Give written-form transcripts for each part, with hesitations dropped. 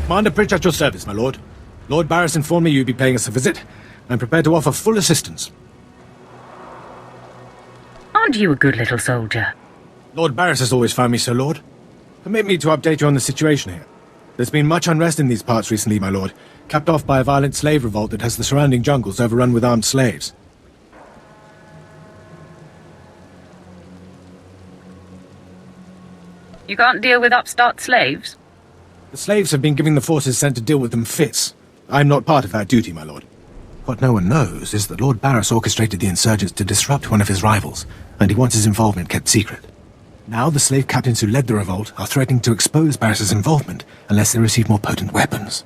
Commander Pritch at your service, my lord. Lord Barris informed me you'd be paying us a visit. I'm prepared to offer full assistance. Aren't you a good little soldier? Lord Barris has always found me so, Lord. Permit me to update you on the situation here. There's been much unrest in these parts recently, my lord, capped off by a violent slave revolt that has the surrounding jungles overrun with armed slaves. You can't deal with upstart slaves? The slaves have been giving the forces sent to deal with them fits. I'm not part of that duty, my lord. What no one knows is that Lord Barris orchestrated the insurgents to disrupt one of his rivals, and he wants his involvement kept secret. Now the slave captains who led the revolt are threatening to expose Barris's involvement unless they receive more potent weapons.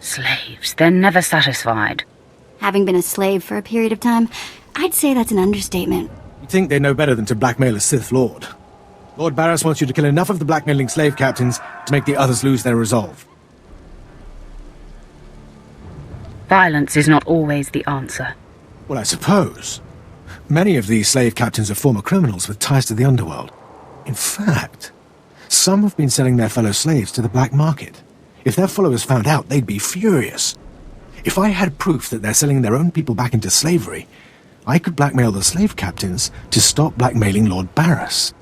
Slaves, they're never satisfied. Having been a slave for a period of time, I'd say that's an understatement. You think they know better than to blackmail a Sith Lord? Lord Barris wants you to kill enough of the blackmailing slave captains to make the others lose their resolve. Violence is not always the answer. Well, I suppose. Many of these slave captains are former criminals with ties to the underworld. In fact, some have been selling their fellow slaves to the black market. If their followers found out, they'd be furious. If I had proof that they're selling their own people back into slavery, I could blackmail the slave captains to stop blackmailing Lord Barris.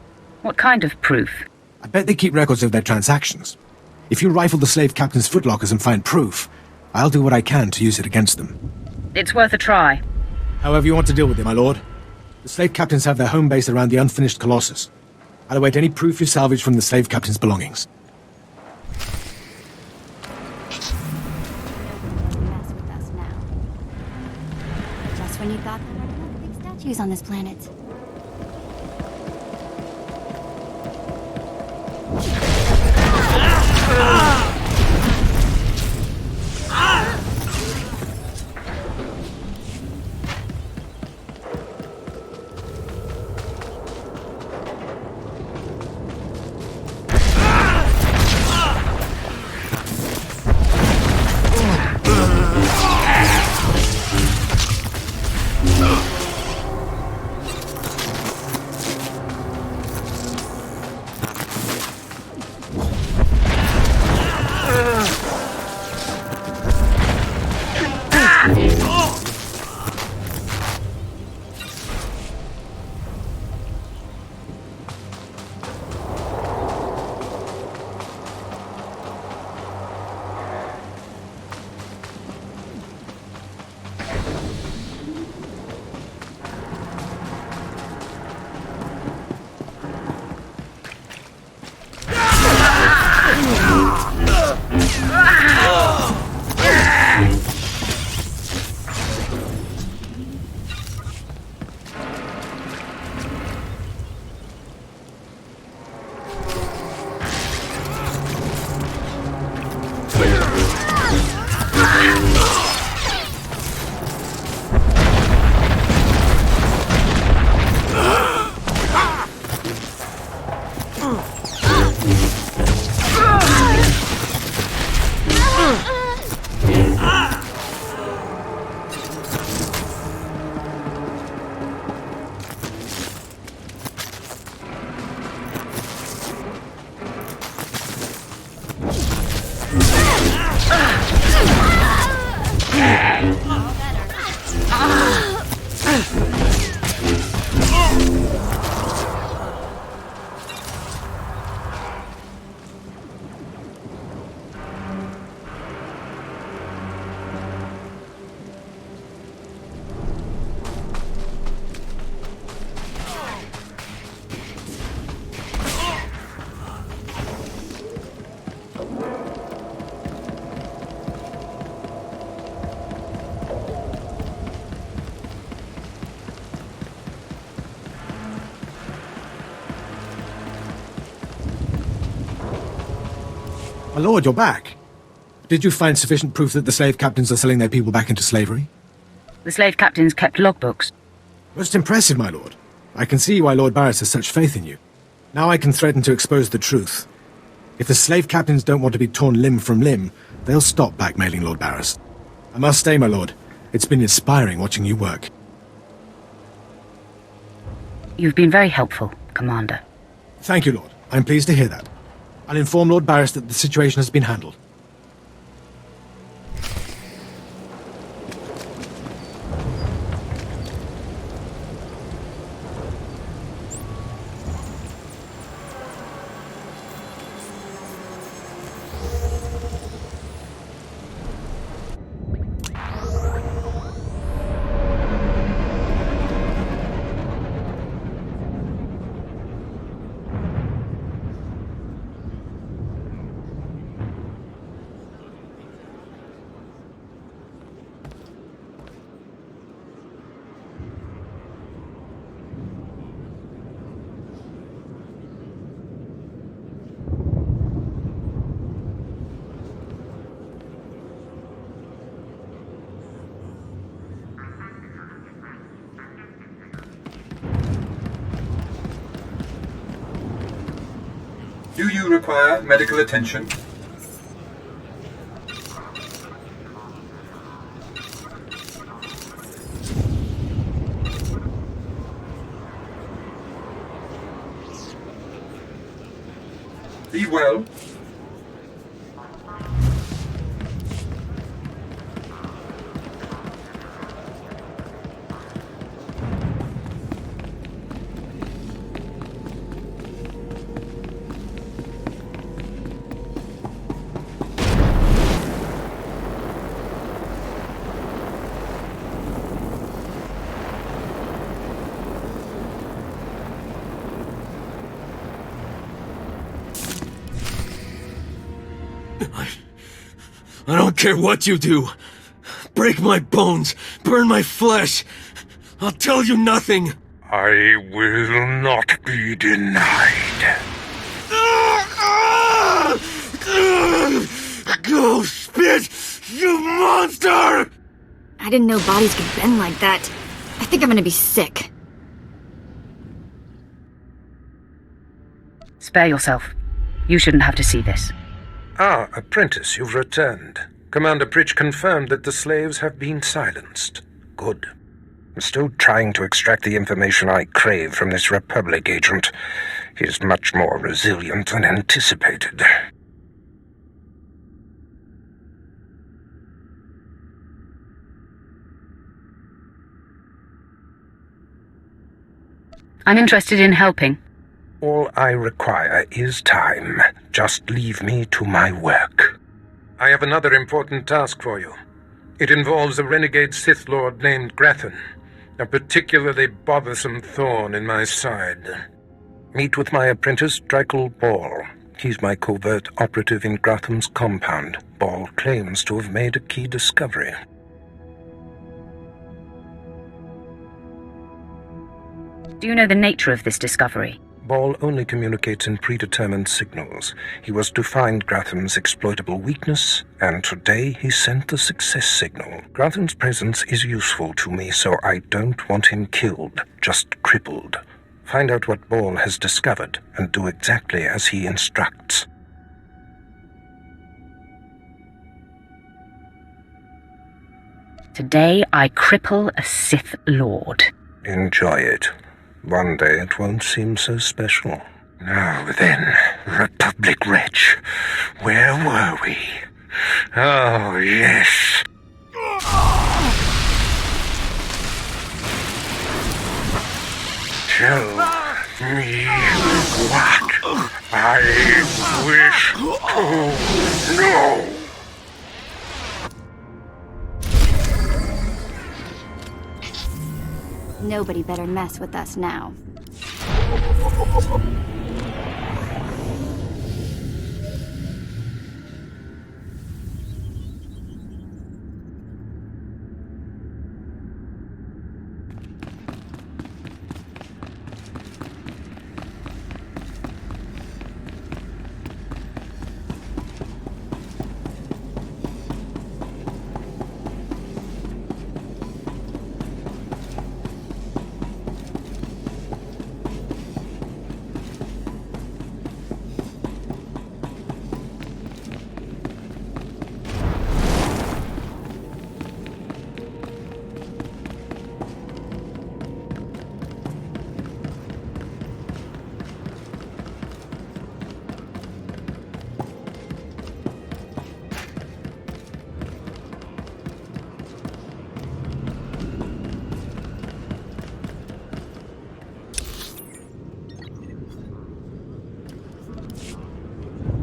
What kind of proof? I bet they keep records of their transactions. If you rifle the slave captains' footlockers and find proof, I'll do what I can to use it against them. It's worth a try. However you want to deal with it, my lord. The slave captains have their home base around the unfinished Colossus. I'll await any proof you salvage from the slave captains' belongings. Mess with us now. Just when you thought there weren't enough big statues on this planet. My lord, you're back. Did you find sufficient proof that the slave captains are selling their people back into slavery? The slave captains kept logbooks. Most impressive, my lord. I can see why Lord Barris has such faith in you. Now I can threaten to expose the truth. If the slave captains don't want to be torn limb from limb, they'll stop blackmailing Lord Barris. I must stay, my lord. It's been inspiring watching you work. You've been very helpful, Commander. Thank you, Lord. I'm pleased to hear that. I'll inform Lord Barris that the situation has been handled. Do you require medical attention? Be well. I don't care what you do. Break my bones, burn my flesh. I'll tell you nothing. I will not be denied. Go spit, you monster! I didn't know bodies could bend like that. I think I'm gonna be sick. Spare yourself. You shouldn't have to see this. Ah, apprentice, you've returned. Commander Pritch confirmed that the slaves have been silenced. Good. I'm still trying to extract the information I crave from this Republic agent. He's much more resilient than anticipated. I'm interested in helping. All I require is time. Just leave me to my work. I have another important task for you. It involves a renegade Sith Lord named Grathan, a particularly bothersome thorn in my side. Meet with my apprentice, Drykel Ball. He's my covert operative in Gratham's compound. Ball claims to have made a key discovery. Do you know the nature of this discovery? Ball only communicates in predetermined signals. He was to find Gratham's exploitable weakness, and today he sent the success signal. Gratham's presence is useful to me, so I don't want him killed, just crippled. Find out what Ball has discovered, and do exactly as he instructs. Today I cripple a Sith Lord. Enjoy it. One day it won't seem so special. Now then, Republic Wretch, where were we? Oh, yes. Tell me what I wish to know. Nobody better mess with us now.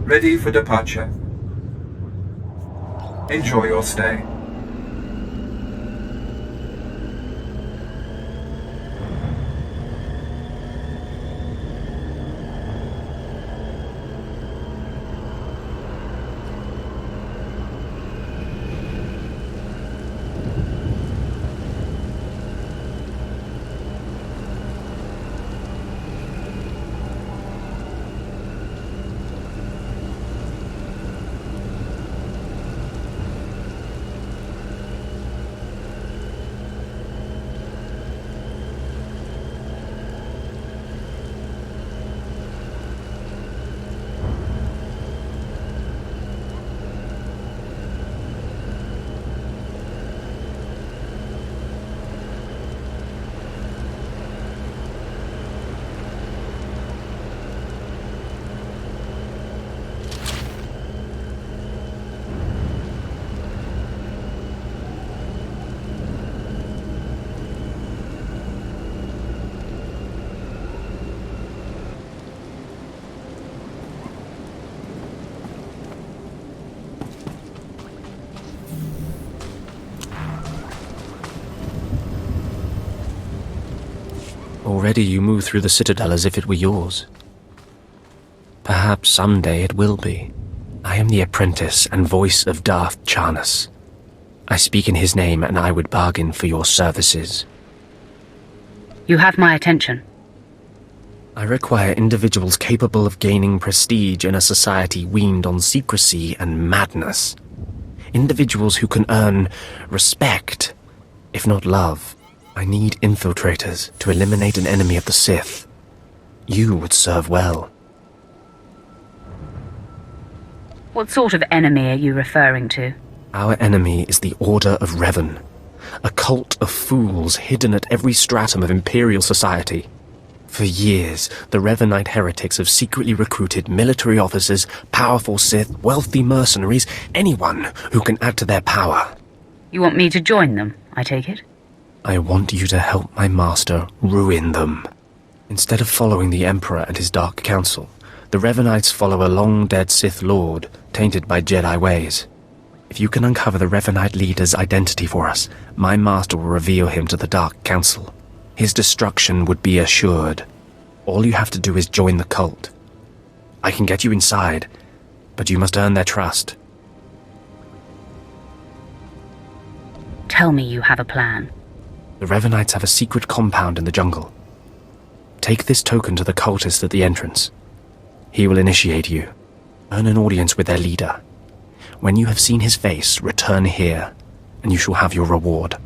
Ready for departure. Enjoy your stay. Already you move through the Citadel as if it were yours. Perhaps someday it will be. I am the apprentice and voice of Darth Charnas. I speak in his name, and I would bargain for your services. You have my attention. I require individuals capable of gaining prestige in a society weaned on secrecy and madness. Individuals who can earn respect, if not love. I need infiltrators to eliminate an enemy of the Sith. You would serve well. What sort of enemy are you referring to? Our enemy is the Order of Revan, a cult of fools hidden at every stratum of Imperial society. For years, the Revanite heretics have secretly recruited military officers, powerful Sith, wealthy mercenaries, anyone who can add to their power. You want me to join them, I take it? I want you to help my master ruin them. Instead of following the Emperor and his Dark Council, the Revanites follow a long-dead Sith Lord, tainted by Jedi ways. If you can uncover the Revanite leader's identity for us, my master will reveal him to the Dark Council. His destruction would be assured. All you have to do is join the cult. I can get you inside, but you must earn their trust. Tell me you have a plan. The Revanites have a secret compound in the jungle. Take this token to the cultist at the entrance. He will initiate you. Earn an audience with their leader. When you have seen his face, return here, and you shall have your reward.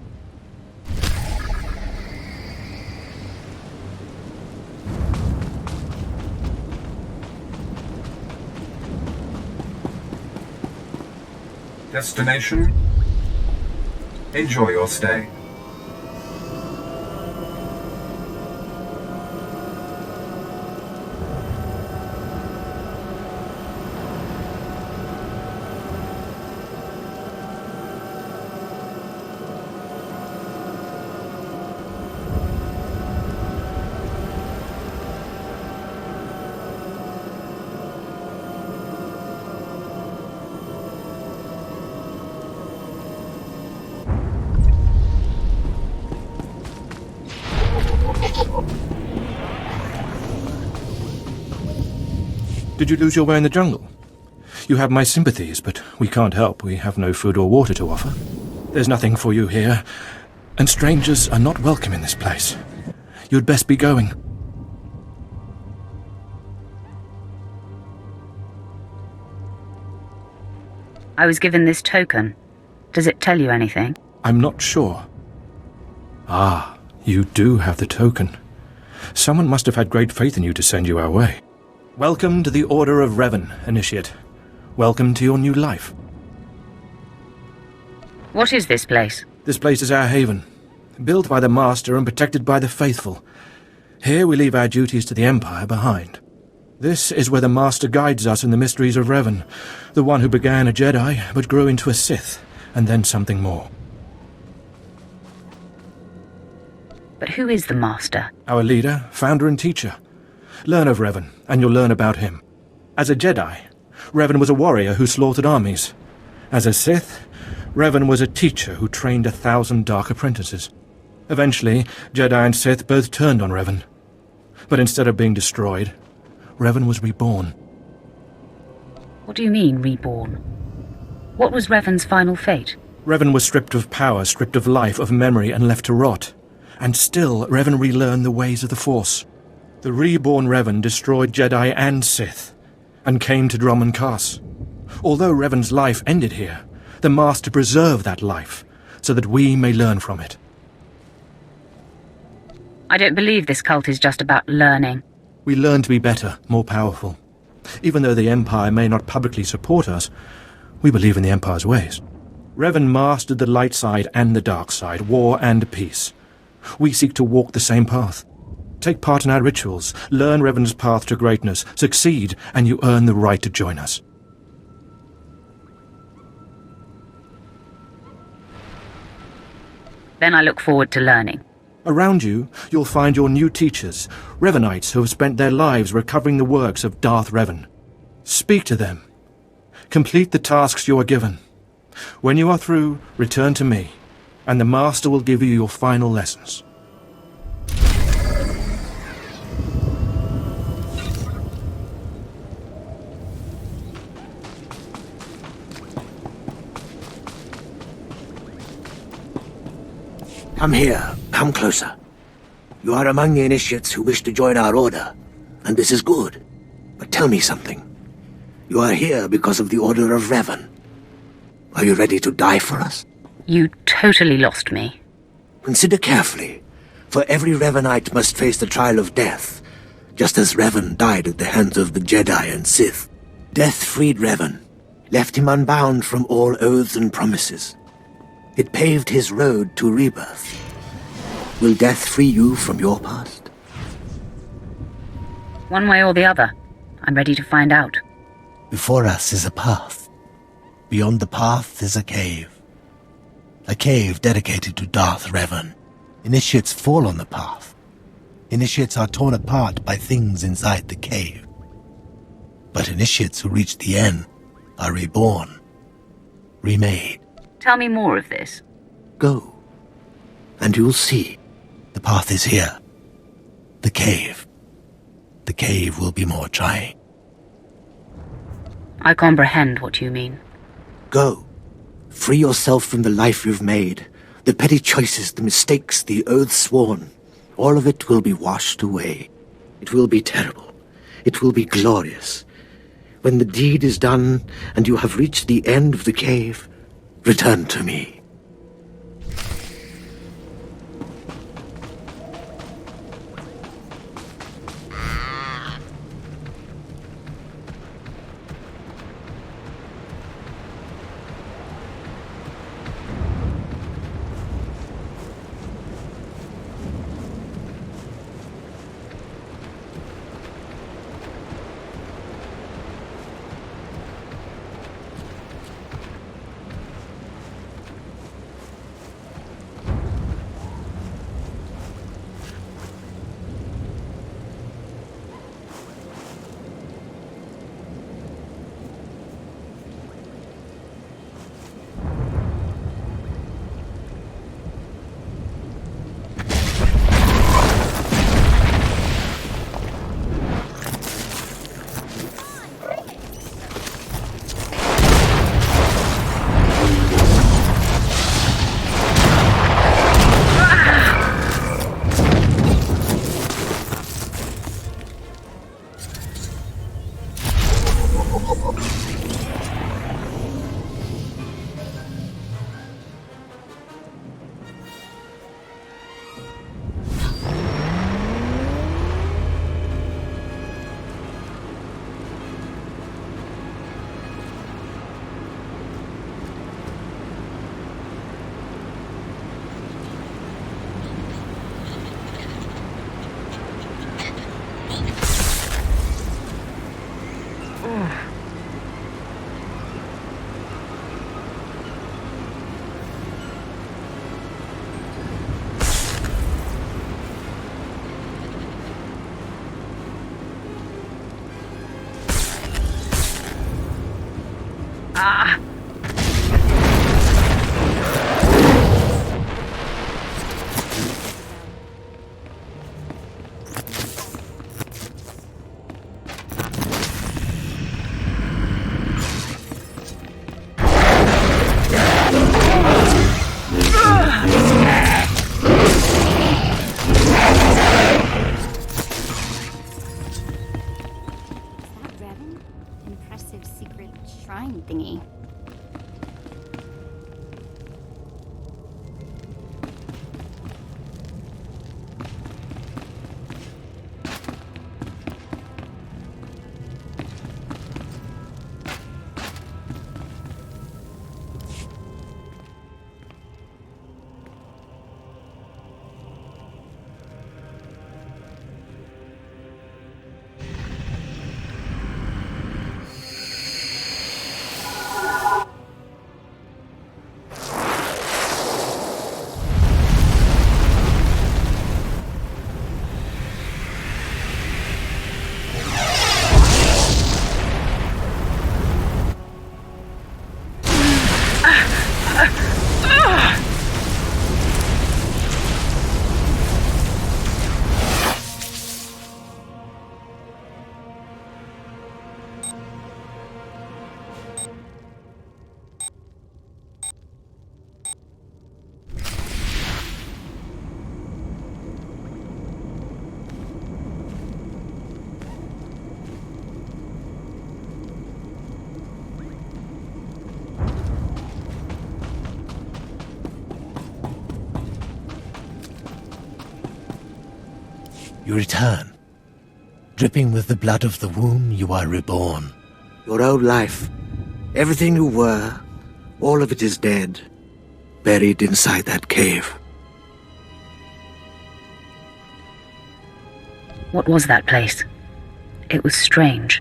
Destination? Enjoy your stay. Did you lose your way in the jungle? You have my sympathies, but we can't help. We have no food or water to offer. There's nothing for you here, and strangers are not welcome in this place. You'd best be going. I was given this token. Does it tell you anything? I'm not sure. Ah, you do have the token. Someone must have had great faith in you to send you our way. Welcome to the Order of Revan, Initiate. Welcome to your new life. What is this place? This place is our haven, built by the Master and protected by the faithful. Here we leave our duties to the Empire behind. This is where the Master guides us in the mysteries of Revan, the one who began a Jedi but grew into a Sith, and then something more. But who is the Master? Our leader, founder and teacher. Learn of Revan, and you'll learn about him. As a Jedi, Revan was a warrior who slaughtered armies. As a Sith, Revan was a teacher who trained 1,000 dark apprentices. Eventually, Jedi and Sith both turned on Revan. But instead of being destroyed, Revan was reborn. What do you mean, reborn? What was Revan's final fate? Revan was stripped of power, stripped of life, of memory, and left to rot. And still, Revan relearned the ways of the Force. The reborn Revan destroyed Jedi and Sith, and came to Dromund Kaas. Although Revan's life ended here, the Master preserved that life, so that we may learn from it. I don't believe this cult is just about learning. We learn to be better, more powerful. Even though the Empire may not publicly support us, we believe in the Empire's ways. Revan mastered the light side and the dark side, war and peace. We seek to walk the same path. Take part in our rituals, learn Revan's path to greatness, succeed, and you earn the right to join us. Then I look forward to learning. Around you, you'll find your new teachers, Revanites who have spent their lives recovering the works of Darth Revan. Speak to them. Complete the tasks you are given. When you are through, return to me, and the Master will give you your final lessons. Come here. Come closer. You are among the initiates who wish to join our order, and this is good. But tell me something. You are here because of the Order of Revan. Are you ready to die for us? You totally lost me. Consider carefully, for every Revanite must face the trial of death, just as Revan died at the hands of the Jedi and Sith. Death freed Revan, left him unbound from all oaths and promises. It paved his road to rebirth. Will death free you from your past? One way or the other. I'm ready to find out. Before us is a path. Beyond the path is a cave. A cave dedicated to Darth Revan. Initiates fall on the path. Initiates are torn apart by things inside the cave. But initiates who reach the end are reborn, remade. Tell me more of this. Go, and you'll see. The path is here. The cave. The cave will be more trying. I comprehend what you mean. Go. Free yourself from the life you've made. The petty choices, the mistakes, the oaths sworn. All of it will be washed away. It will be terrible. It will be glorious. When the deed is done, and you have reached the end of the cave, return to me. Impressive secret shrine thingy. You return. Dripping with the blood of the womb, you are reborn. Your old life, everything you were, all of it is dead, buried inside that cave. What was that place? It was strange.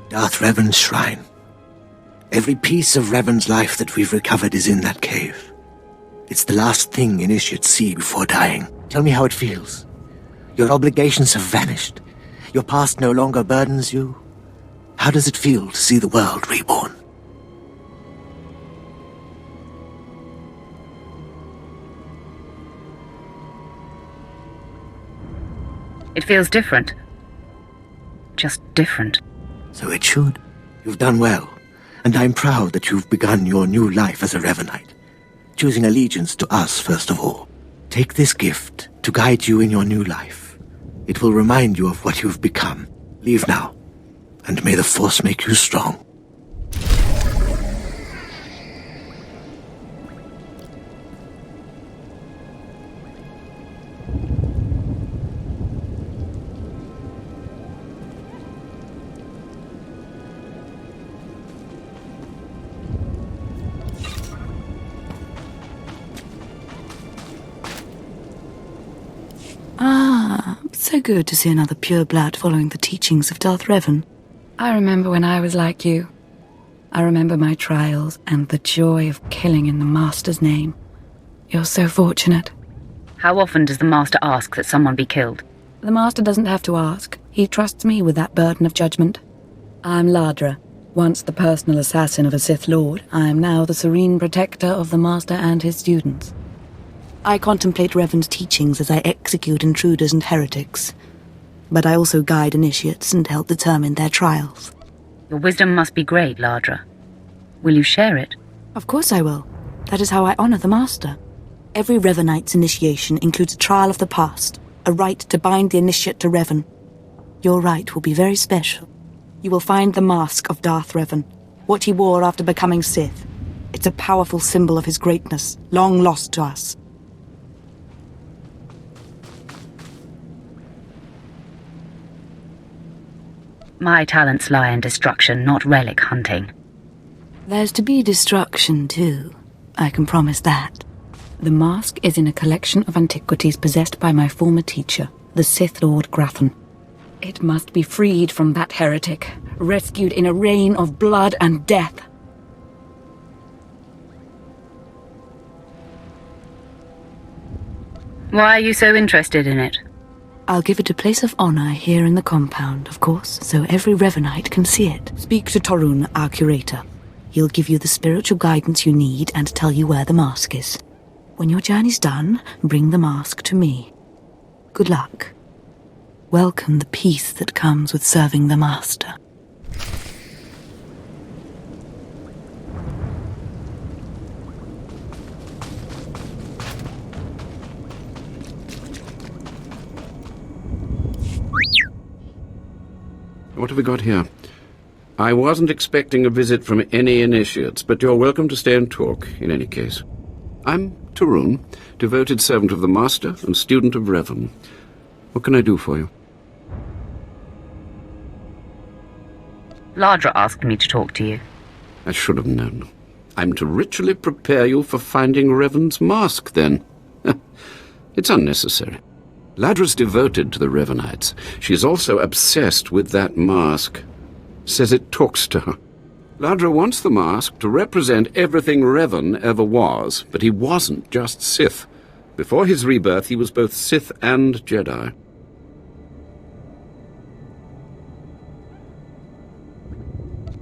Darth Revan's shrine. Every piece of Revan's life that we've recovered is in that cave. It's the last thing initiates see before dying. Tell me how it feels. Your obligations have vanished. Your past no longer burdens you. How does it feel to see the world reborn? It feels different. Just different. So it should. You've done well, and I'm proud that you've begun your new life as a Revanite, choosing allegiance to us first of all. Take this gift to guide you in your new life. It will remind you of what you've become. Leave now, and may the Force make you strong. So good to see another pureblood following the teachings of Darth Revan. I remember when I was like you. I remember my trials and the joy of killing in the Master's name. You're so fortunate. How often does the Master ask that someone be killed? The Master doesn't have to ask. He trusts me with that burden of judgment. I'm Ladra. Once the personal assassin of a Sith Lord, I am now the serene protector of the Master and his students. I contemplate Revan's teachings as I execute intruders and heretics. But I also guide initiates and help determine their trials. Your wisdom must be great, Ladra. Will you share it? Of course I will. That is how I honor the Master. Every Revanite's initiation includes a trial of the past, a rite to bind the initiate to Revan. Your rite will be very special. You will find the mask of Darth Revan, what he wore after becoming Sith. It's a powerful symbol of his greatness, long lost to us. My talents lie in destruction, not relic hunting. There's to be destruction, too. I can promise that. The mask is in a collection of antiquities possessed by my former teacher, the Sith Lord Grathan. It must be freed from that heretic, rescued in a rain of blood and death. Why are you so interested in it? I'll give it a place of honor here in the compound, of course, so every Revanite can see it. Speak to Torun, our curator. He'll give you the spiritual guidance you need and tell you where the mask is. When your journey's done, bring the mask to me. Good luck. Welcome the peace that comes with serving the Master. What have we got here? I wasn't expecting a visit from any initiates, but you're welcome to stay and talk, in any case. I'm Torun, devoted servant of the Master and student of Revan. What can I do for you? Ladra asked me to talk to you. I should have known. I'm to ritually prepare you for finding Revan's mask, then. It's unnecessary. Ladra's devoted to the Revanites. She's also obsessed with that mask. Says it talks to her. Ladra wants the mask to represent everything Revan ever was, but he wasn't just Sith. Before his rebirth, he was both Sith and Jedi.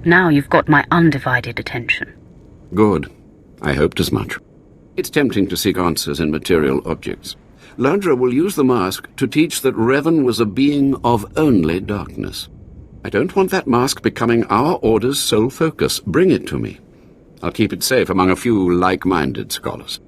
Now you've got my undivided attention. Good. I hoped as much. It's tempting to seek answers in material objects. Ladra will use the mask to teach that Revan was a being of only darkness. I don't want that mask becoming our Order's sole focus. Bring it to me. I'll keep it safe among a few like-minded scholars.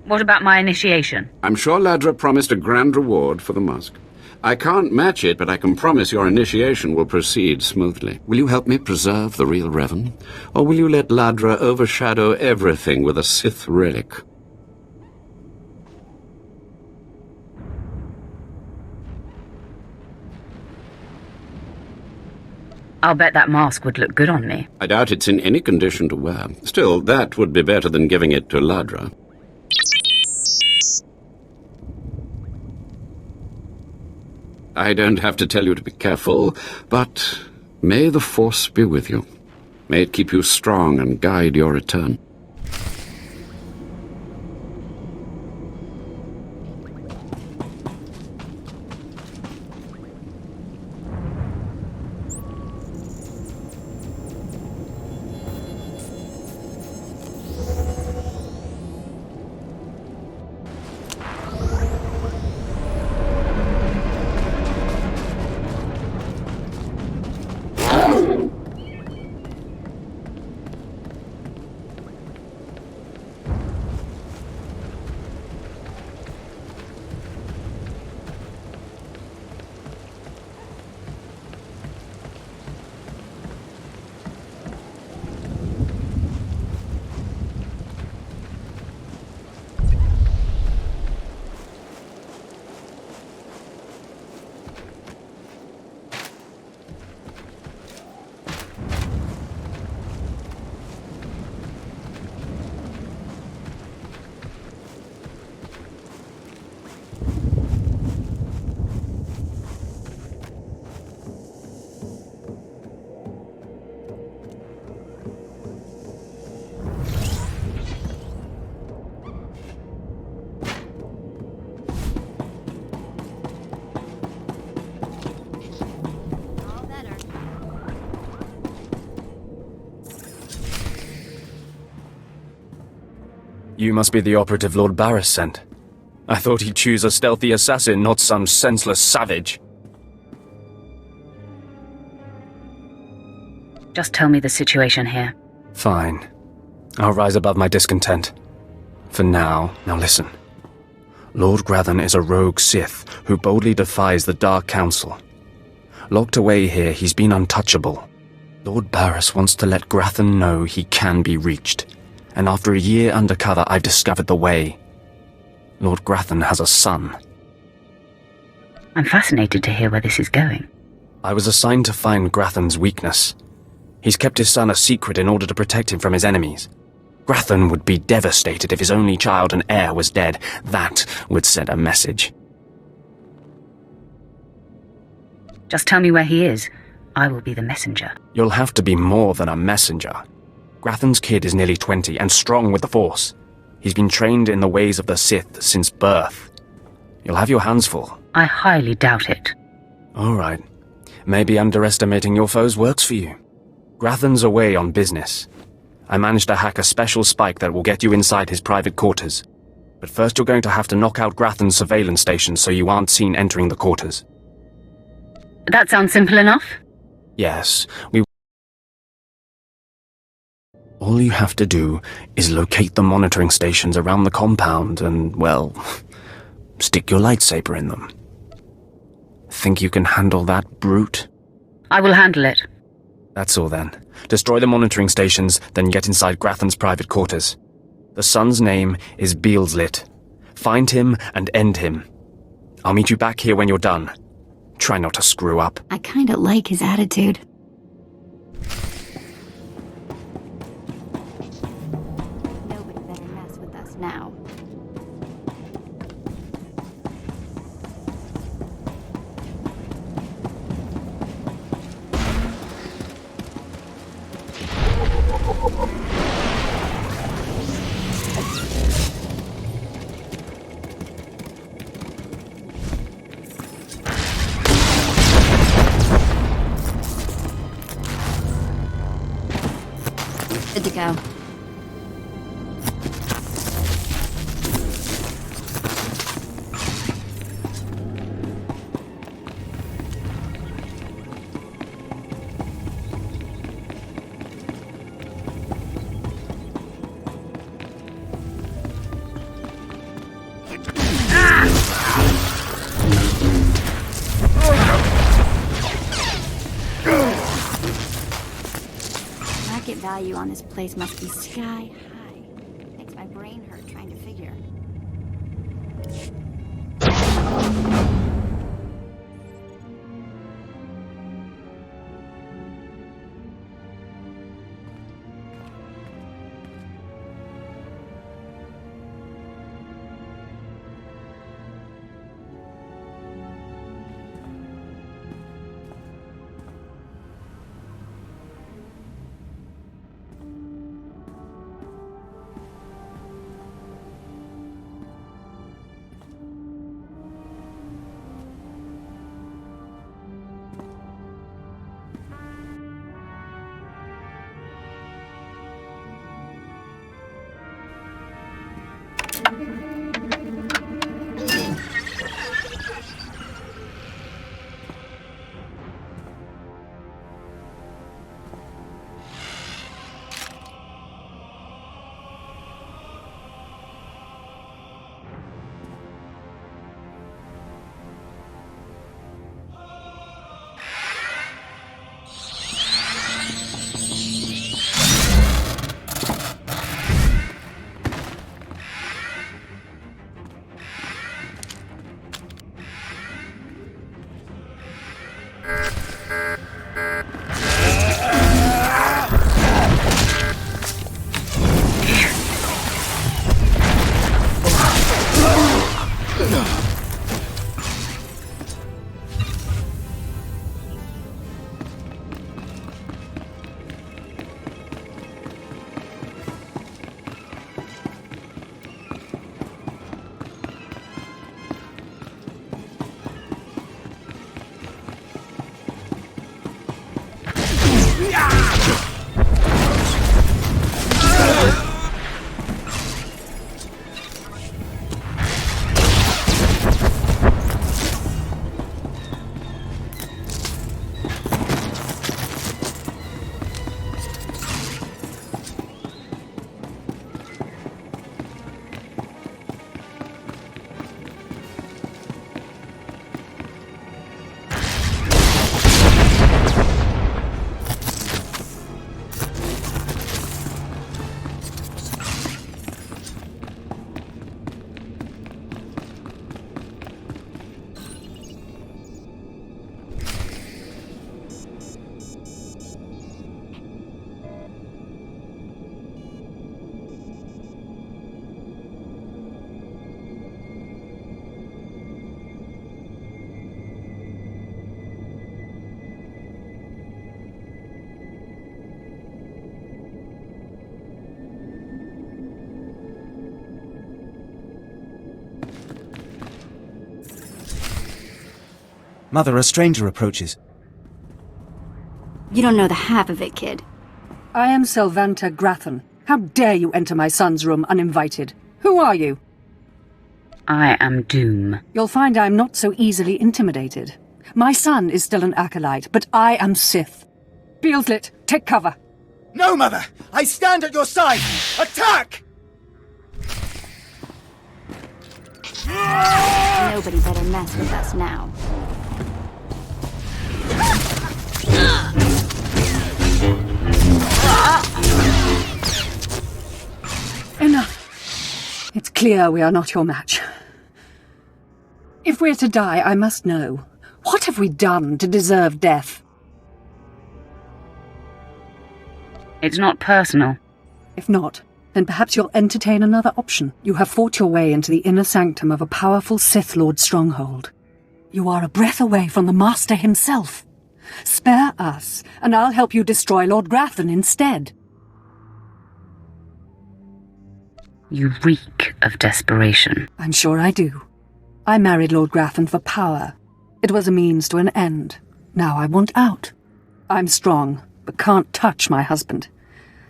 What about my initiation? I'm sure Ladra promised a grand reward for the mask. I can't match it, but I can promise your initiation will proceed smoothly. Will you help me preserve the real Revan? Or will you let Ladra overshadow everything with a Sith relic? I'll bet that mask would look good on me. I doubt it's in any condition to wear. Still, that would be better than giving it to Ladra. I don't have to tell you to be careful, but may the Force be with you. May it keep you strong and guide your return. You must be the operative Lord Barris sent. I thought he'd choose a stealthy assassin, not some senseless savage. Just tell me the situation here. Fine. I'll rise above my discontent. For now, listen. Lord Grathan is a rogue Sith who boldly defies the Dark Council. Locked away here, he's been untouchable. Lord Barris wants to let Grathan know he can be reached. And after a year undercover, I've discovered the way. Lord Grathan has a son. I'm fascinated to hear where this is going. I was assigned to find Grathan's weakness. He's kept his son a secret in order to protect him from his enemies. Grathan would be devastated if his only child and heir was dead. That would send a message. Just tell me where he is. I will be the messenger. You'll have to be more than a messenger. Grathan's kid is nearly 20 and strong with the Force. He's been trained in the ways of the Sith since birth. You'll have your hands full. I highly doubt it. All right. Maybe underestimating your foes works for you. Grathan's away on business. I managed to hack a special spike that will get you inside his private quarters. But first you're going to have to knock out Grathan's surveillance station so you aren't seen entering the quarters. That sounds simple enough. Yes, All you have to do is locate the monitoring stations around the compound and, well, stick your lightsaber in them. Think you can handle that, brute? I will handle it. That's all then. Destroy the monitoring stations, then get inside Grathan's private quarters. The son's name is Beelslit. Find him and end him. I'll meet you back here when you're done. Try not to screw up. I kinda like his attitude. Nobody better mess with us now. Good to go. Market value on this place must be sky high. Makes my brain hurt trying to figure. Mother, a stranger approaches. You don't know the half of it, kid. I am Selvanta Grathan. How dare you enter my son's room uninvited? Who are you? I am Doom. You'll find I'm not so easily intimidated. My son is still an acolyte, but I am Sith. Beelslit, take cover. No, Mother! I stand at your side! Attack! Nobody better mess with us now. Enough. It's clear we are not your match. If we're to die, I must know. What have we done to deserve death? It's not personal. If not, then perhaps you'll entertain another option. You have fought your way into the inner sanctum of a powerful Sith Lord stronghold. You are a breath away from the Master himself. Spare us, and I'll help you destroy Lord Grathan instead. You reek of desperation. I'm sure I do. I married Lord Grathan for power. It was a means to an end. Now I want out. I'm strong, but can't touch my husband.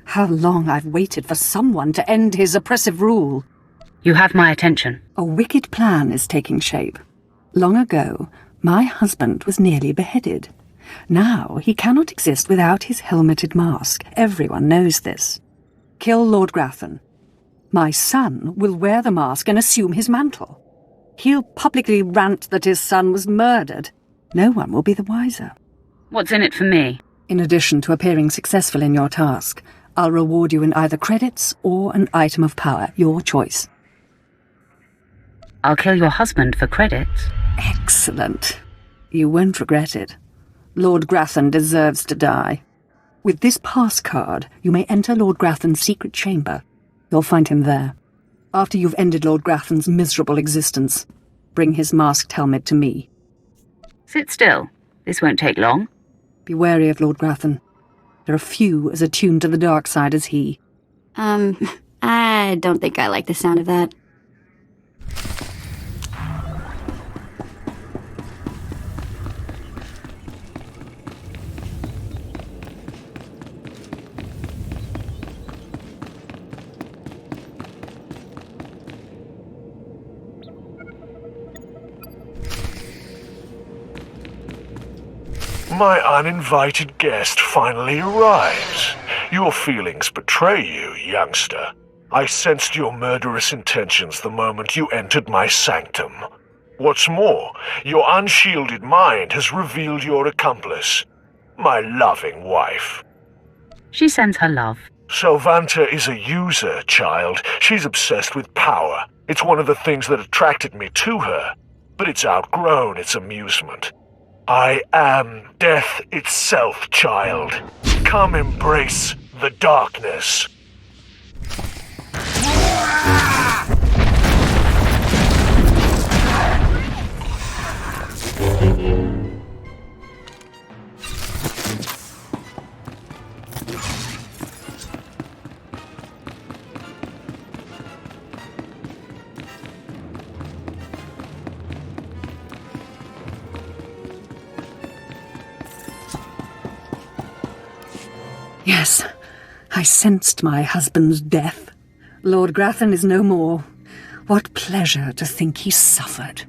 How long I've waited for someone to end his oppressive rule. You have my attention. A wicked plan is taking shape. Long ago, my husband was nearly beheaded. Now he cannot exist without his helmeted mask. Everyone knows this. Kill Lord Grathan. My son will wear the mask and assume his mantle. He'll publicly rant that his son was murdered. No one will be the wiser. What's in it for me? In addition to appearing successful in your task, I'll reward you in either credits or an item of power, your choice. I'll kill your husband for credits. Excellent. You won't regret it. Lord Grathan deserves to die. With this pass card, you may enter Lord Grathan's secret chamber. You'll find him there. After you've ended Lord Grathan's miserable existence, bring his masked helmet to me. Sit still. This won't take long. Be wary of Lord Grathan. There are few as attuned to the dark side as he. I don't think I like the sound of that. My uninvited guest finally arrives. Your feelings betray you, youngster. I sensed your murderous intentions the moment you entered my sanctum. What's more, your unshielded mind has revealed your accomplice, my loving wife. She sends her love. Selvanta is a user, child. She's obsessed with power. It's one of the things that attracted me to her, but it's outgrown its amusement. I am death itself, child. Come embrace the darkness. Yes, I sensed my husband's death. Lord Grathan is no more. What pleasure to think he suffered.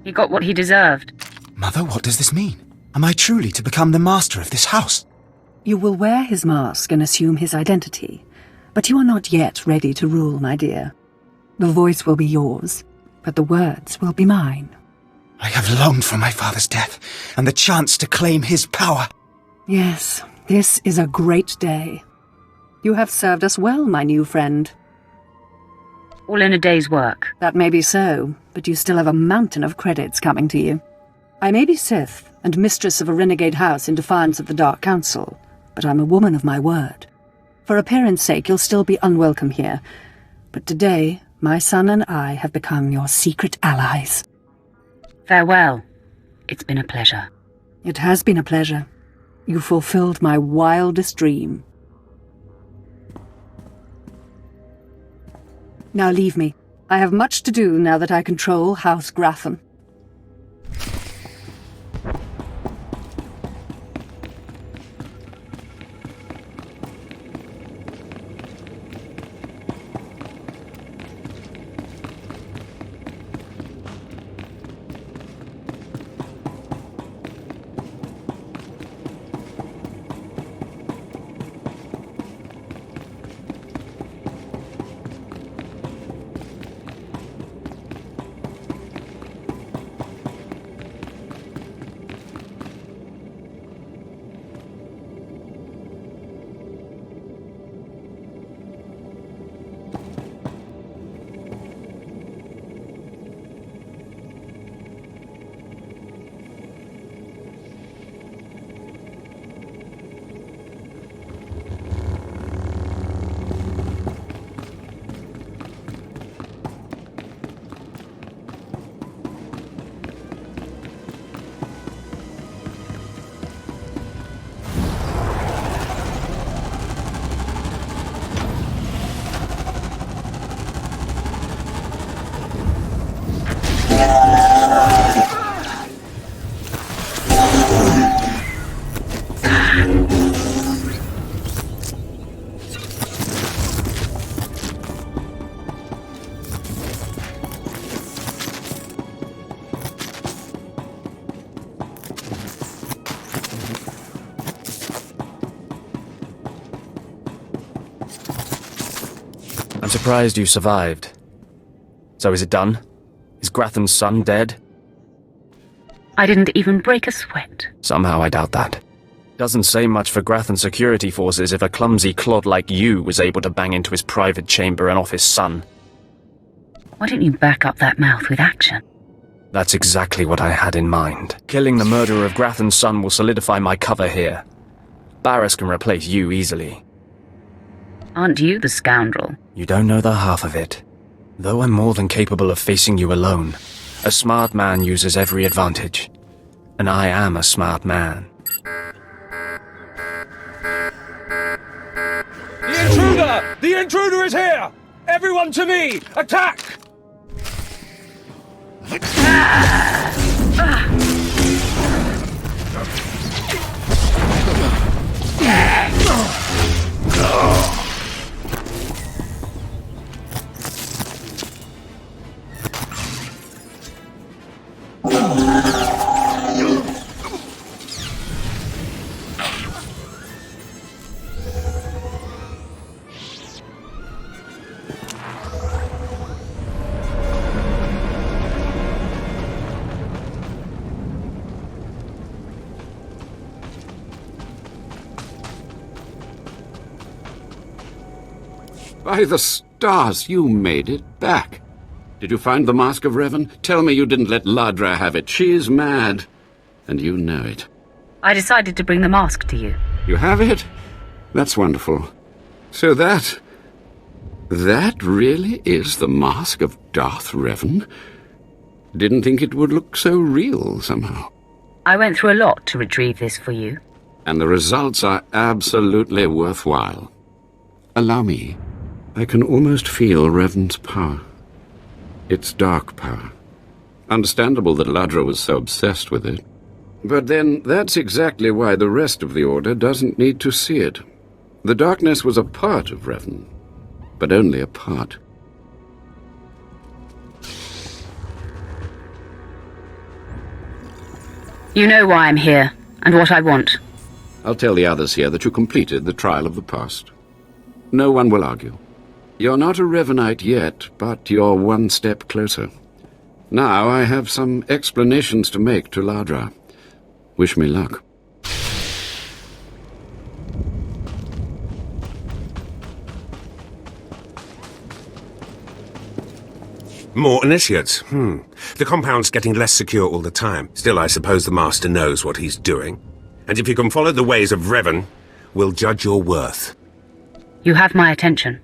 He got what he deserved. Mother, what does this mean? Am I truly to become the master of this house? You will wear his mask and assume his identity, but you are not yet ready to rule, my dear. The voice will be yours, but the words will be mine. I have longed for my father's death, and the chance to claim his power. Yes, this is a great day. You have served us well, my new friend. All in a day's work. That may be so, but you still have a mountain of credits coming to you. I may be Sith, and mistress of a renegade house in defiance of the Dark Council, but I'm a woman of my word. For appearance sake, you'll still be unwelcome here, but today, my son and I have become your secret allies. Farewell. It's been a pleasure. It has been a pleasure. You fulfilled my wildest dream. Now leave me. I have much to do now that I control House Grathan. surprised you survived. So is it done? Is Grathan's son dead? I didn't even break a sweat. Somehow I doubt that. Doesn't say much for Grathan security forces if a clumsy clod like you was able to bang into his private chamber and off his son. Why don't you back up that mouth with action? That's exactly what I had in mind. Killing the murderer of Grathan's son will solidify my cover here. Barris can replace you easily. Aren't you the scoundrel? You don't know the half of it. Though I'm more than capable of facing you alone, a smart man uses every advantage. And I am a smart man. The intruder! The intruder is here! Everyone to me! Attack! By the stars, you made it back. Did you find the Mask of Revan? Tell me you didn't let Ladra have it. She's mad. And you know it. I decided to bring the mask to you. You have it? That's wonderful. So that really is the Mask of Darth Revan? Didn't think it would look so real somehow. I went through a lot to retrieve this for you. And the results are absolutely worthwhile. Allow me. I can almost feel Revan's power. It's dark power. Understandable that Ladra was so obsessed with it. But then, that's exactly why the rest of the Order doesn't need to see it. The darkness was a part of Revan, but only a part. You know why I'm here, and what I want. I'll tell the others here that you completed the trial of the past. No one will argue. You're not a Revanite yet, but you're one step closer. Now I have some explanations to make to Ladra. Wish me luck. More initiates. The compound's getting less secure all the time. Still, I suppose the Master knows what he's doing. And if you can follow the ways of Revan, we'll judge your worth. You have my attention.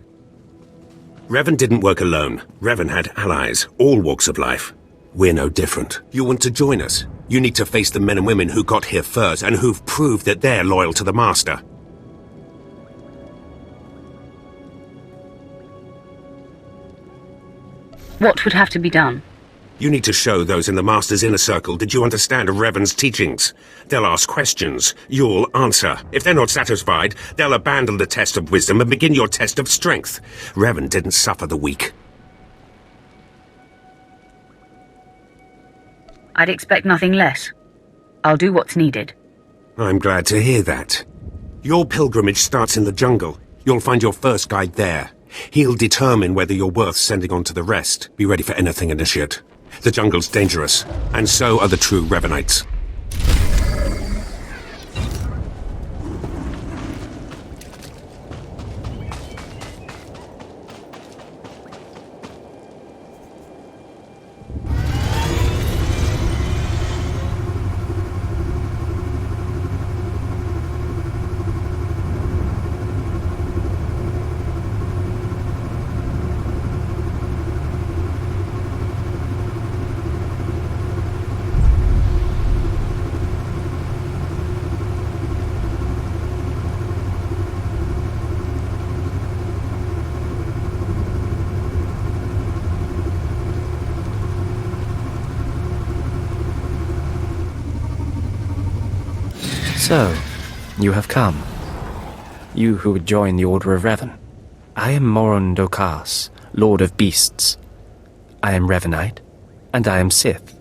Revan didn't work alone. Revan had allies, all walks of life. We're no different. You want to join us? You need to face the men and women who got here first and who've proved that they're loyal to the Master. What would have to be done? You need to show those in the Master's inner circle that you understand Revan's teachings. They'll ask questions. You'll answer. If they're not satisfied, they'll abandon the test of wisdom and begin your test of strength. Revan didn't suffer the weak. I'd expect nothing less. I'll do what's needed. I'm glad to hear that. Your pilgrimage starts in the jungle. You'll find your first guide there. He'll determine whether you're worth sending on to the rest. Be ready for anything, Initiate. The jungle's dangerous, and so are the true Revanites. So, you have come. You who would join the Order of Revan. I am WrmdoughGaming, Lord of Beasts. I am Revanite, and I am Sith.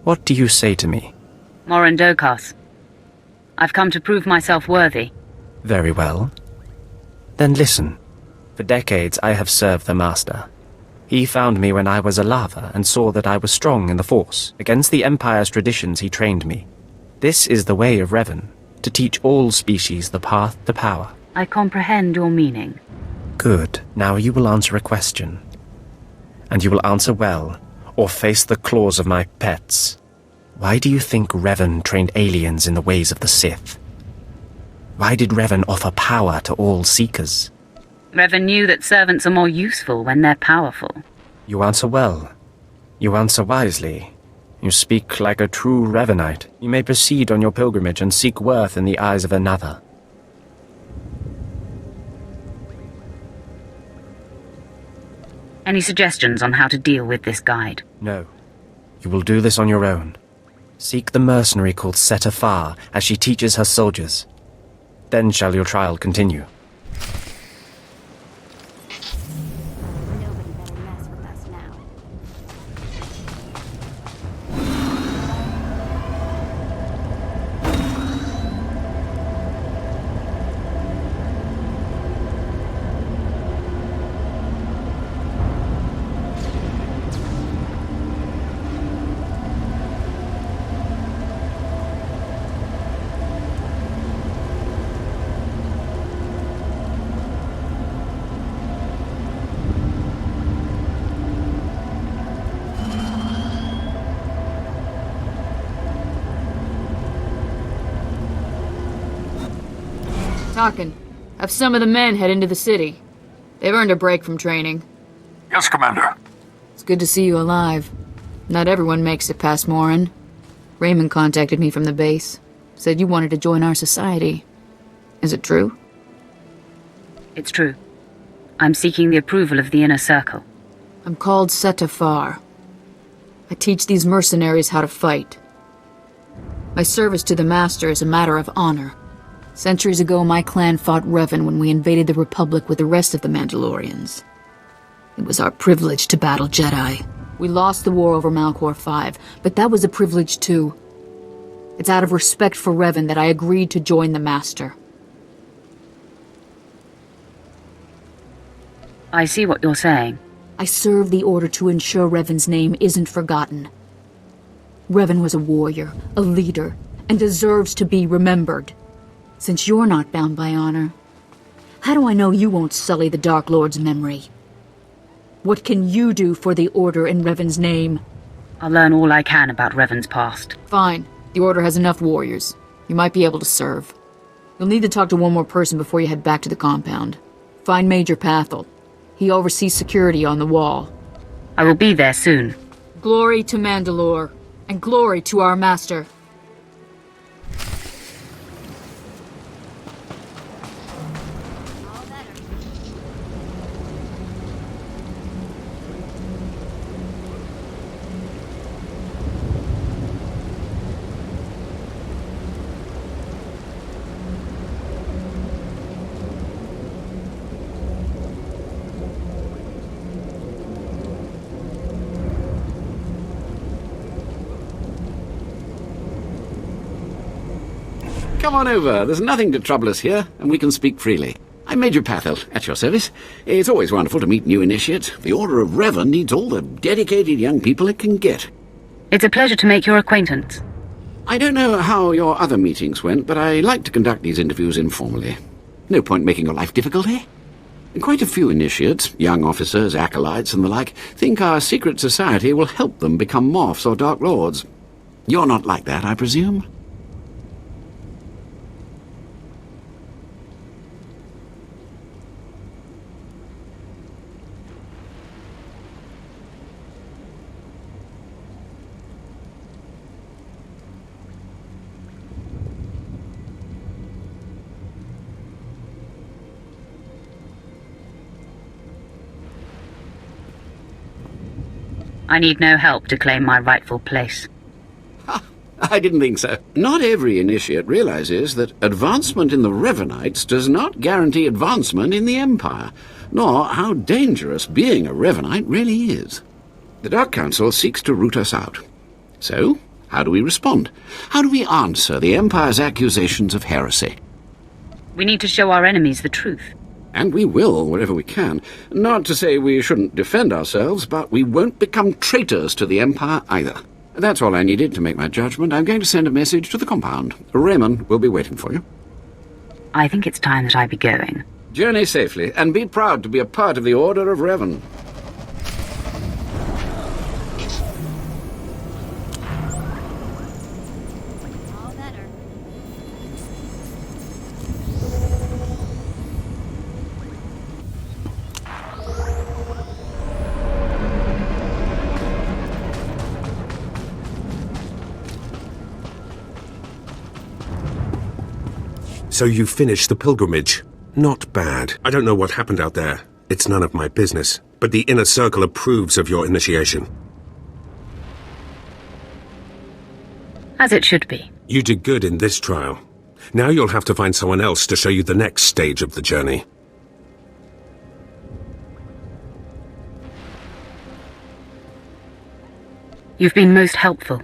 What do you say to me? WrmdoughGaming. I've come to prove myself worthy. Very well. Then listen. For decades I have served the Master. He found me when I was a lava and saw that I was strong in the Force. Against the Empire's traditions he trained me. This is the way of Revan, to teach all species the path to power. I comprehend your meaning. Good. Now you will answer a question. And you will answer well, or face the claws of my pets. Why do you think Revan trained aliens in the ways of the Sith? Why did Revan offer power to all Seekers? Revan knew that servants are more useful when they're powerful. You answer well. You answer wisely. You speak like a true Revanite. You may proceed on your pilgrimage and seek worth in the eyes of another. Any suggestions on how to deal with this guide? No. You will do this on your own. Seek the mercenary called Swtor as she teaches her soldiers. Then shall your trial continue. Nobody better mess with us now. Talking. Have some of the men head into the city. They've earned a break from training. Yes, Commander. It's good to see you alive. Not everyone makes it past Morin. Raymond contacted me from the base. Said you wanted to join our society. Is it true? It's true. I'm seeking the approval of the Inner Circle. I'm called Swtor. I teach these mercenaries how to fight. My service to the Master is a matter of honor. Centuries ago, my clan fought Revan when we invaded the Republic with the rest of the Mandalorians. It was our privilege to battle Jedi. We lost the war over Malchor 5, but that was a privilege too. It's out of respect for Revan that I agreed to join the Master. I see what you're saying. I serve the Order to ensure Revan's name isn't forgotten. Revan was a warrior, a leader, and deserves to be remembered. Since you're not bound by honor, how do I know you won't sully the Dark Lord's memory? What can you do for the Order in Revan's name? I'll learn all I can about Revan's past. Fine. The Order has enough warriors. You might be able to serve. You'll need to talk to one more person before you head back to the compound. Find Major Pathel. He oversees security on the wall. I will be there soon. Glory to Mandalore, and glory to our Master. Come on over. There's nothing to trouble us here, and we can speak freely. I'm Major Pathel, at your service. It's always wonderful to meet new initiates. The Order of Revan needs all the dedicated young people it can get. It's a pleasure to make your acquaintance. I don't know how your other meetings went, but I like to conduct these interviews informally. No point making your life difficult, eh? Quite a few initiates, young officers, acolytes, and the like, think our secret society will help them become Morphs or Dark Lords. You're not like that, I presume? I need no help to claim my rightful place. I didn't think so. Not every initiate realizes that advancement in the Revanites does not guarantee advancement in the Empire, nor how dangerous being a Revanite really is. The Dark Council seeks to root us out. So, how do we respond? How do we answer the Empire's accusations of heresy? We need to show our enemies the truth. And we will, wherever we can. Not to say we shouldn't defend ourselves, but we won't become traitors to the Empire either. That's all I needed to make my judgment. I'm going to send a message to the compound. Raymond will be waiting for you. I think it's time that I be going. Journey safely, and be proud to be a part of the Order of Revan. So you finished the pilgrimage. Not bad. I don't know what happened out there. It's none of my business. But the Inner Circle approves of your initiation. As it should be. You did good in this trial. Now you'll have to find someone else to show you the next stage of the journey. You've been most helpful.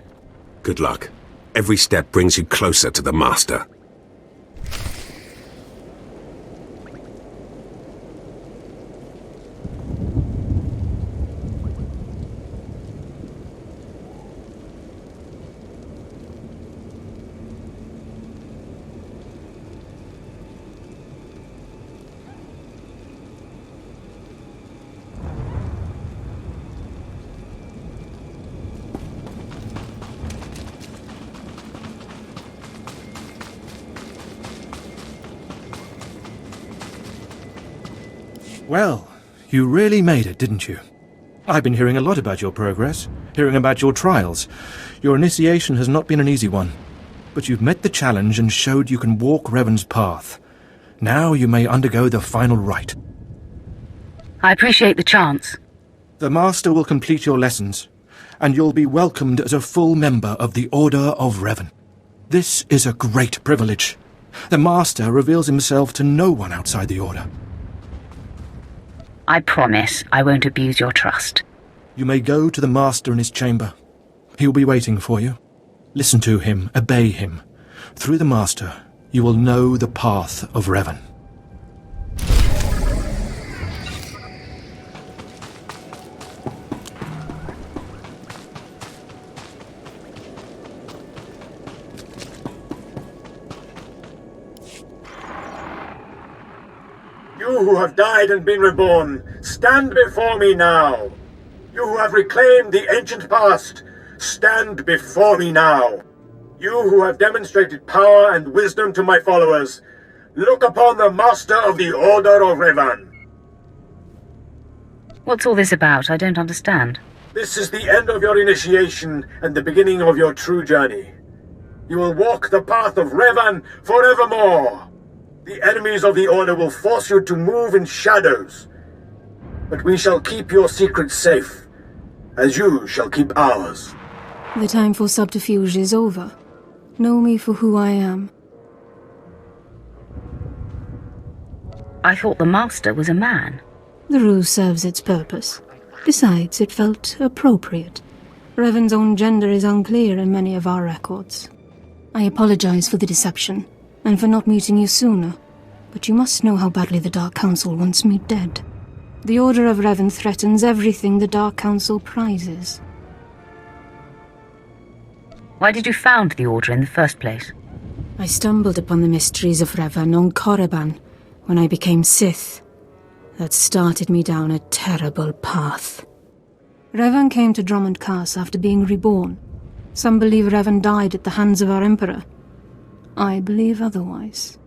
Good luck. Every step brings you closer to the Master. Well, you really made it, didn't you? I've been hearing a lot about your progress, hearing about your trials. Your initiation has not been an easy one, but you've met the challenge and showed you can walk Revan's path. Now you may undergo the final rite. I appreciate the chance. The Master will complete your lessons, and you'll be welcomed as a full member of the Order of Revan. This is a great privilege. The Master reveals himself to no one outside the Order. I promise I won't abuse your trust. You may go to the Master in his chamber. He will be waiting for you. Listen to him, obey him. Through the Master, you will know the path of Revan. You who have died and been reborn, stand before me now. You who have reclaimed the ancient past, stand before me now. You who have demonstrated power and wisdom to my followers, look upon the Master of the Order of Revan. What's all this about? I don't understand. This is the end of your initiation and the beginning of your true journey. You will walk the path of Revan forevermore. The enemies of the Order will force you to move in shadows. But we shall keep your secrets safe, as you shall keep ours. The time for subterfuge is over. Know me for who I am. I thought the Master was a man. The ruse serves its purpose. Besides, it felt appropriate. Revan's own gender is unclear in many of our records. I apologize for the deception, and for not meeting you sooner, but you must know how badly the Dark Council wants me dead. The Order of Revan threatens everything the Dark Council prizes. Why did you found the Order in the first place? I stumbled upon the mysteries of Revan on Korriban when I became Sith. That started me down a terrible path. Revan came to Drummond Cass after being reborn. Some believe Revan died at the hands of our Emperor. I believe otherwise.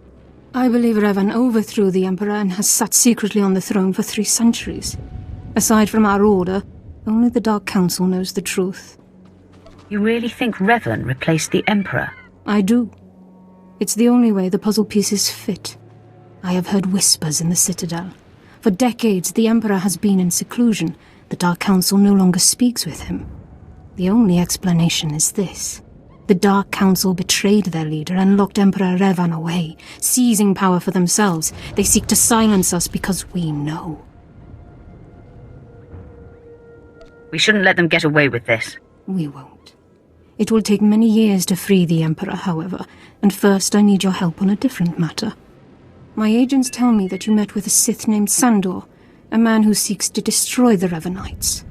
I believe Revan overthrew the Emperor and has sat secretly on the throne for 3 centuries. Aside from our Order, only the Dark Council knows the truth. You really think Revan replaced the Emperor? I do. It's the only way the puzzle pieces fit. I have heard whispers in the Citadel. For decades, the Emperor has been in seclusion. The Dark Council no longer speaks with him. The only explanation is this. The Dark Council betrayed their leader and locked Emperor Revan away, seizing power for themselves. They seek to silence us because we know. We shouldn't let them get away with this. We won't. It will take many years to free the Emperor, however, and first I need your help on a different matter. My agents tell me that you met with a Sith named Sandor, a man who seeks to destroy the Revenites.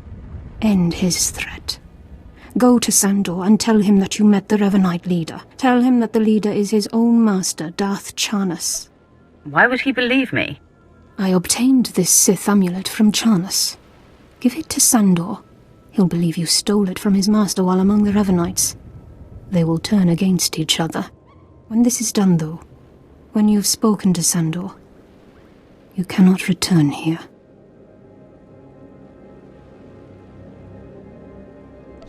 End his threat. Go to Sandor and tell him that you met the Revenite leader. Tell him that the leader is his own master, Darth Charnas. Why would he believe me? I obtained this Sith amulet from Charnas. Give it to Sandor. He'll believe you stole it from his master while among the Revenites. They will turn against each other. When this is done, though, when you've spoken to Sandor, you cannot return here.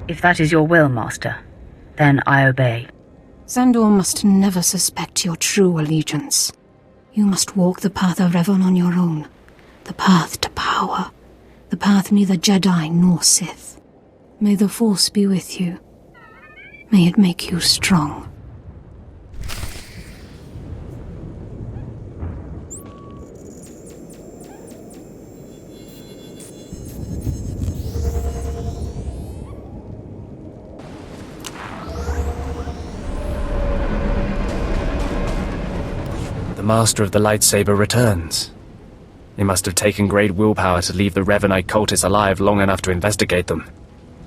If that is your will, Master, then I obey. Sandor must never suspect your true allegiance. You must walk the path of Revan on your own. The path to power. The path neither Jedi nor Sith. May the Force be with you. May it make you strong. The Master of the Lightsaber returns. It must have taken great willpower to leave the Revanite cultists alive long enough to investigate them.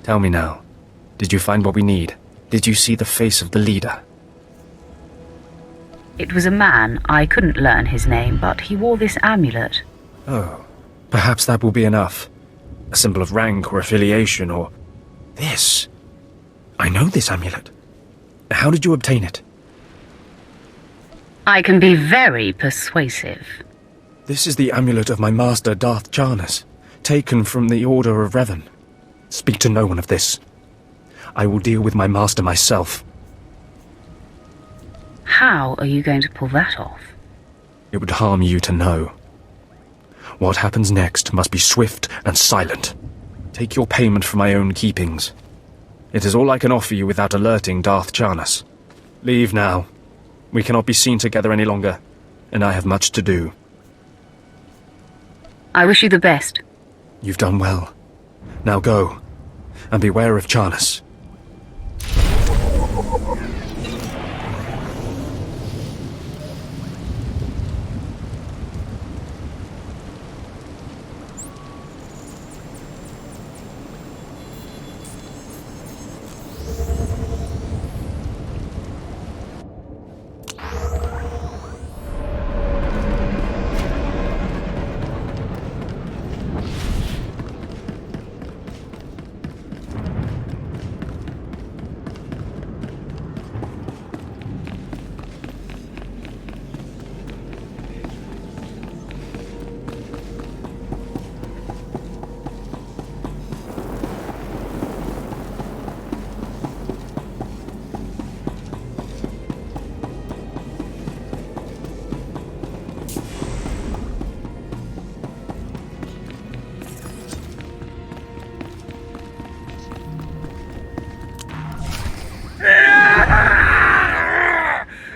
Tell me now, did you find what we need? Did you see the face of the leader? It was a man. I couldn't learn his name, but he wore this amulet. Oh, perhaps that will be enough. A symbol of rank or affiliation or... This. I know this amulet. How did you obtain it? I can be very persuasive. This is the amulet of my master, Darth Charnas, taken from the Order of Revan. Speak to no one of this. I will deal with my master myself. How are you going to pull that off? It would harm you to know. What happens next must be swift and silent. Take your payment for my own keepings. It is all I can offer you without alerting Darth Charnas. Leave now. We cannot be seen together any longer, and I have much to do. I wish you the best. You've done well. Now go, and beware of Charnas.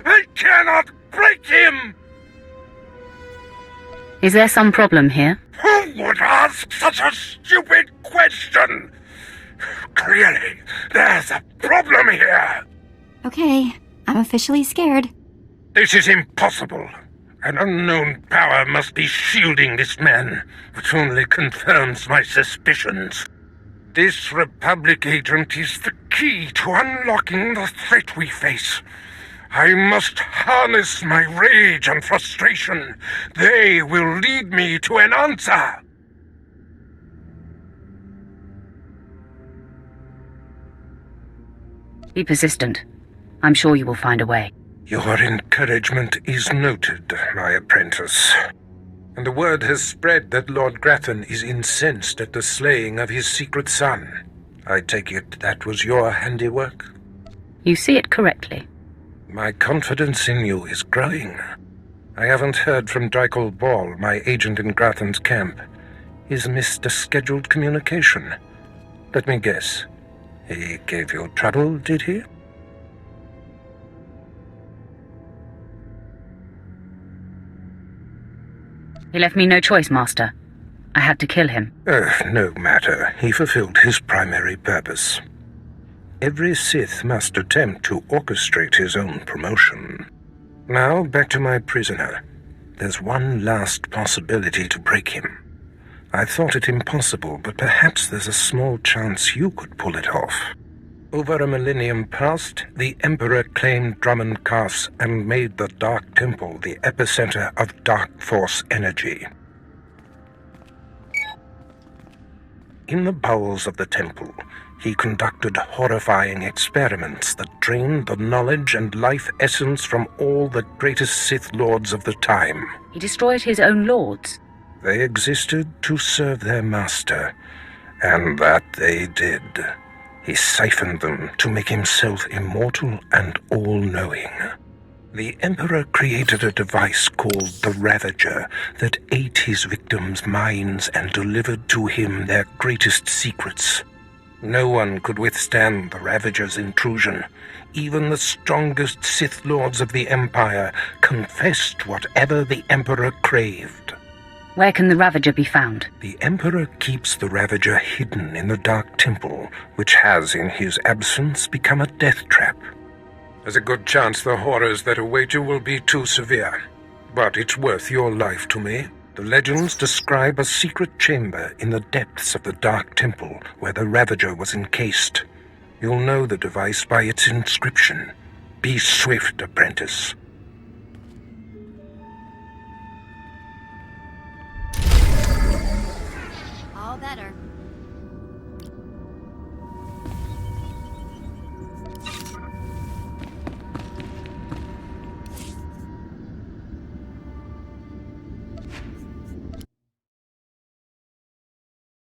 I cannot break him! Is there some problem here? Who would ask such a stupid question? Clearly, there's a problem here. Okay, I'm officially scared. This is impossible. An unknown power must be shielding this man, which only confirms my suspicions. This Republic agent is the key to unlocking the threat we face. I must harness my rage and frustration. They will lead me to an answer. Be persistent. I'm sure you will find a way. Your encouragement is noted, my apprentice. And the word has spread that Lord Grathan is incensed at the slaying of his secret son. I take it that was your handiwork? You see it correctly. My confidence in you is growing. I haven't heard from Drykel Ball, my agent in Grathan's camp. He's missed a scheduled communication. Let me guess. He gave you trouble, did he? He left me no choice, Master. I had to kill him. No matter. He fulfilled his primary purpose. Every Sith must attempt to orchestrate his own promotion. Now, back to my prisoner. There's one last possibility to break him. I thought it impossible, but perhaps there's a small chance you could pull it off. Over a millennium past, the Emperor claimed Drummond Castle and made the Dark Temple the epicenter of Dark Force energy. In the bowels of the temple, he conducted horrifying experiments that drained the knowledge and life essence from all the greatest Sith Lords of the time. He destroyed his own lords. They existed to serve their master, and that they did. He siphoned them to make himself immortal and all-knowing. The Emperor created a device called the Ravager that ate his victims' minds and delivered to him their greatest secrets. No one could withstand the Ravager's intrusion. Even the strongest Sith Lords of the Empire confessed whatever the Emperor craved. Where can the Ravager be found? The Emperor keeps the Ravager hidden in the Dark Temple, which has, in his absence, become a death trap. There's a good chance the horrors that await you will be too severe, but it's worth your life to me. The legends describe a secret chamber in the depths of the Dark Temple where the Ravager was encased. You'll know the device by its inscription. Be swift, apprentice. All better.